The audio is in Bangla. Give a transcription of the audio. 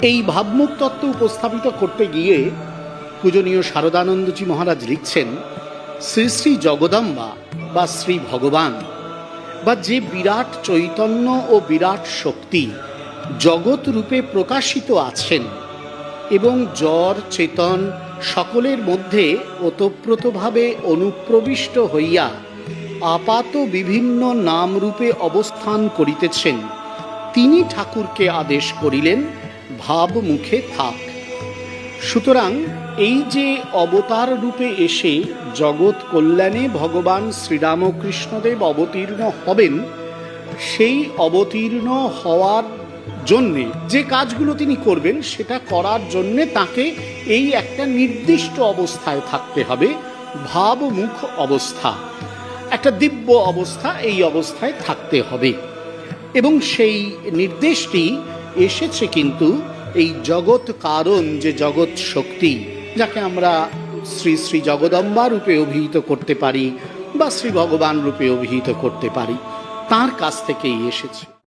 এই ভাবমুখ তত্ত্ব উপস্থাপিত করতে গিয়ে পূজনীয় শারদানন্দজি মহারাজ লিখছেন, শ্রী শ্রী জগদম্বা বা শ্রী ভগবান বা যে বিরাট চৈতন্য ও বিরাট শক্তি জগৎ রূপে প্রকাশিত আছেন এবং জড় চেতন সকলের মধ্যে ওতপ্রোতভাবে অনুপ্রবিষ্ট হইয়া আপাত বিভিন্ন নাম রূপে অবস্থান করিতেছেন, তিনি ঠাকুরকে আদেশ করিলেন ভাব মুখে থাক। সুতরাং এই যে অবতার রূপে এসে জগৎ কল্যাণে ভগবান শ্রীরামকৃষ্ণদেব অবতীর্ণ হবেন, সেই অবতীর্ণ হওয়ার জন্যে যে কাজগুলো তিনি করবেন সেটা করার জন্যে তাকে এই একটা নির্দিষ্ট অবস্থায় থাকতে হবে, ভাবমুখ অবস্থা, একটা দিব্য অবস্থা, এই অবস্থায় থাকতে হবে। এবং সেই নির্দেশটি এসেছে কিন্তু এই জগৎ কারণ, যে জগৎ শক্তি, যাকে আমরা শ্রী শ্রী জগদম্বা রূপে অভিহিত করতে পারি বা শ্রী ভগবান রূপে অভিহিত করতে পারি, তার কাছ থেকেই এসেছে।